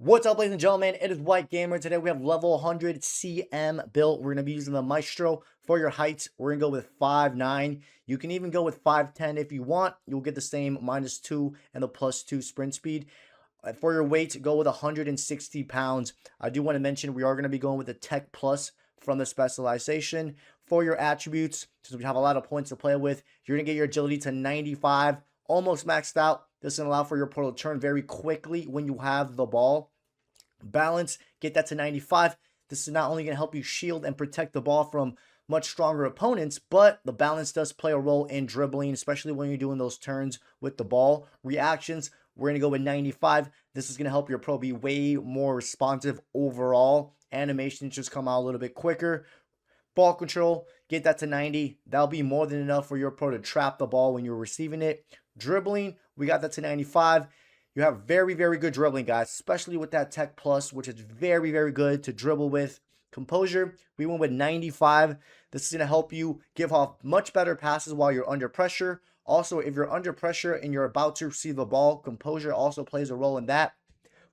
What's up, ladies and gentlemen? It is White Gamer. Today we have level 100 CM built. We're going to be using the Maestro for your height. We're going to go with 5'9". You can even go with 5'10 if you want. You'll get the same -2 and the +2 sprint speed. For your weight, go with 160 pounds. I do want to mention we are going to be going with the Tech Plus from the specialization. For your attributes, since we have a lot of points to play with, you're going to get your agility to 95, almost maxed out. This is going to allow for your portal to turn very quickly when you have the ball. Balance, get that to 95. This is not only going to help you shield and protect the ball from much stronger opponents, but the balance does play a role in dribbling, especially when you're doing those turns with the ball. Reactions, we're going to go with 95. This is going to help your pro be way more responsive overall. Animations just come out a little bit quicker. Ball control, get that to 90. That'll be more than enough for your pro to trap the ball when you're receiving it. Dribbling, we got that to 95. You have very, very good dribbling, guys, especially with that Tech Plus, which is very, very good to dribble with. Composure, we went with 95. This is going to help you give off much better passes while you're under pressure. Also, if you're under pressure and you're about to receive the ball, composure also plays a role in that.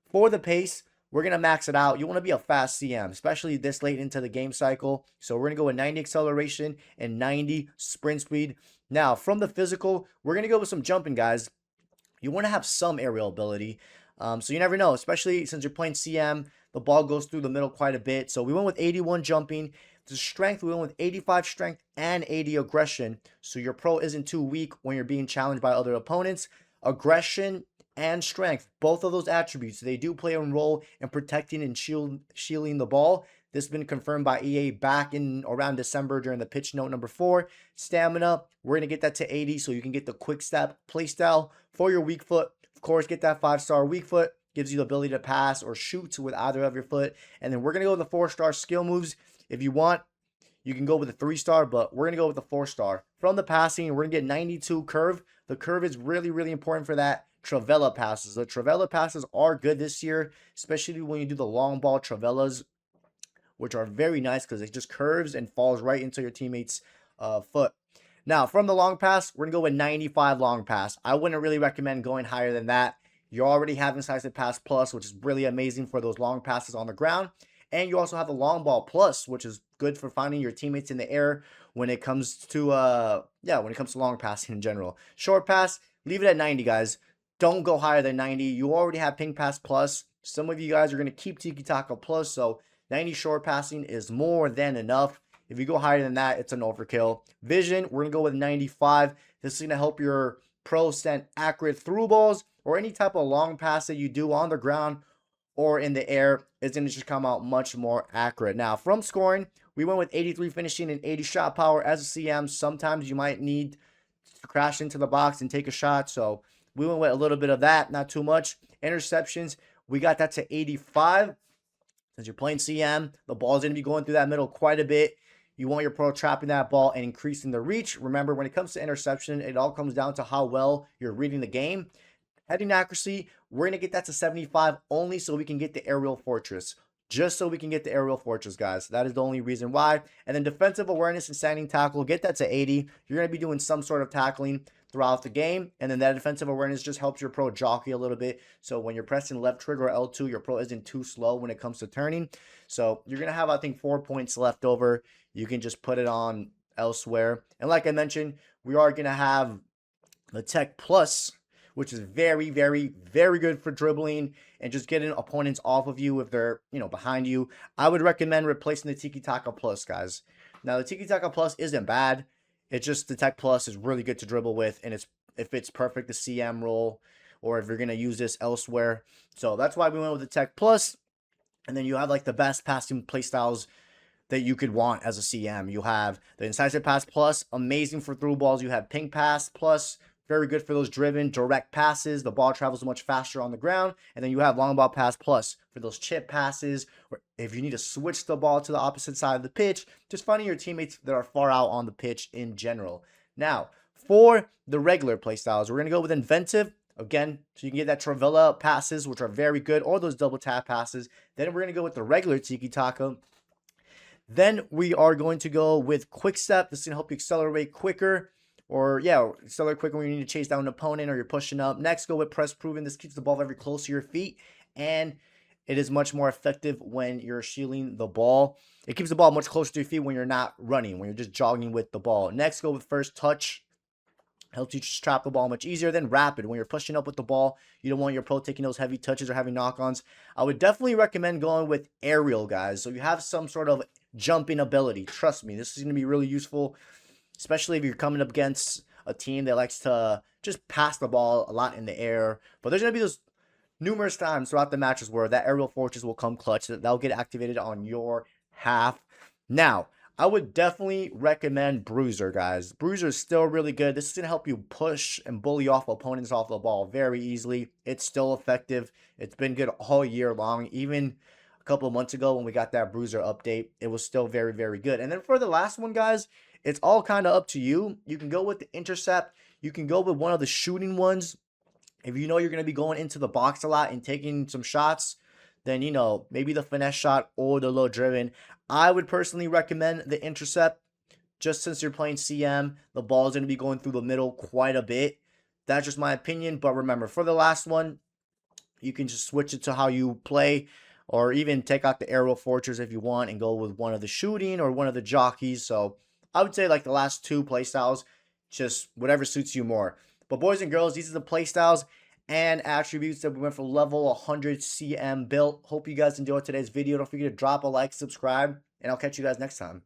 For the pace, we're going to max it out. You want to be a fast CM, especially this late into the game cycle. So we're going to go with 90 acceleration and 90 sprint speed. Now, from the physical, we're going to go with some jumping, guys. You want to have some aerial ability. So you never know, especially since you're playing CM, the ball goes through the middle quite a bit. So we went with 81 jumping. The strength, we went with 85 strength and 80 aggression. So your pro isn't too weak when you're being challenged by other opponents. Aggression and strength, both of those attributes, they do play a role in protecting and shielding the ball. This has been confirmed by EA back in around December during the pitch note number 4. Stamina, we're going to get that to 80 so you can get the quick step playstyle. For your weak foot, of course, get that 5-star weak foot. Gives you the ability to pass or shoot with either of your foot. And then we're going to go with the 4-star skill moves. If you want, you can go with a 3-star, but we're going to go with the 4-star. From the passing, we're going to get 92 curve. The curve is really, really important for that. Travella passes. The Travella passes are good this year, especially when you do the long ball Travellas, which are very nice because it just curves and falls right into your teammate's foot. Now, from the long pass, we're going to go with 95 long pass. I wouldn't really recommend going higher than that. You already have Incisive Pass Plus, which is really amazing for those long passes on the ground. And you also have the Long Ball Plus, which is good for finding your teammates in the air when it comes to long passing in general. Short pass, leave it at 90, guys. Don't go higher than 90. You already have Ping Pass Plus. Some of you guys are going to keep Tiki Taka Plus, so 90 short passing is more than enough. If you go higher than that, it's an overkill. Vision, we're going to go with 95. This is going to help your pro send accurate through balls or any type of long pass that you do on the ground or in the air. It's going to just come out much more accurate. Now, from scoring, we went with 83 finishing and 80 shot power. As a CM, sometimes you might need to crash into the box and take a shot, so we went with a little bit of that, not too much. Interceptions, we got that to 85. Since you're playing CM, the ball's going to be going through that middle quite a bit. You want your pro trapping that ball and increasing the reach. Remember, when it comes to interception, it all comes down to how well you're reading the game. Heading accuracy, we're going to get that to 75 only so we can get the aerial fortress. Just so we can get the aerial fortress, guys. That is the only reason why. And then defensive awareness and standing tackle, get that to 80. You're going to be doing some sort of tackling throughout the game, and then that defensive awareness just helps your pro jockey a little bit. So when you're pressing left trigger or L2, your pro isn't too slow when it comes to turning. So you're going to have, I think, 4 points left over. You can just put it on elsewhere. And like I mentioned, we are going to have the Tech Plus, which is very, very, very good for dribbling and just getting opponents off of you if they're, behind you. I would recommend replacing the Tiki Taka Plus, guys. Now, the Tiki Taka Plus isn't bad. It's just the Tech Plus is really good to dribble with, and it fits perfect the CM role, or if you're going to use this elsewhere. So that's why we went with the Tech Plus. And then you have like the best passing playstyles that you could want as a CM. You have the Incisive Pass Plus, amazing for through balls. You have Ping Pass Plus, very good for those driven direct passes. The ball travels much faster on the ground. And then you have Long Ball Pass Plus for those chip passes, or if you need to switch the ball to the opposite side of the pitch, just finding your teammates that are far out on the pitch in general. Now, for the regular playstyles, we're going to go with Inventive. Again, so you can get that Travella passes, which are very good, or those double tap passes. Then we're going to go with the regular Tiki Taka. Then we are going to go with Quick Step. This is going to help you accelerate quicker. Or, accelerate quicker when you need to chase down an opponent or you're pushing up. Next, go with Press Proven. This keeps the ball very close to your feet. And it is much more effective when you're shielding the ball. It keeps the ball much closer to your feet when you're not running, when you're just jogging with the ball. Next, go with first touch. Helps you just trap the ball much easier than rapid. When you're pushing up with the ball, you don't want your pro taking those heavy touches or having knock-ons. I would definitely recommend going with aerial, guys. So you have some sort of jumping ability. Trust me, this is going to be really useful, especially if you're coming up against a team that likes to just pass the ball a lot in the air. But there's going to be those numerous times throughout the matches where that aerial fortress will come clutch. That'll get activated on your half. Now, I would definitely recommend Bruiser, guys. Bruiser is still really good. This is going to help you push and bully off opponents off the ball very easily. It's still effective. It's been good all year long. Even a couple of months ago when we got that Bruiser update, it was still very, very good. And then for the last one, guys, it's all kind of up to you. You can go with the intercept. You can go with one of the shooting ones. If you know you're going to be going into the box a lot and taking some shots, then, you know, maybe the finesse shot or the low driven. I would personally recommend the intercept just since you're playing CM. The ball is going to be going through the middle quite a bit. That's just my opinion. But remember, for the last one, you can just switch it to how you play, or even take out the aerial fortress if you want and go with one of the shooting or one of the jockeys. So I would say like the last two play styles, just whatever suits you more. But boys and girls, these are the play styles and attributes that we went for level 100 CM built. Hope you guys enjoyed today's video. Don't forget to drop a like, subscribe, and I'll catch you guys next time.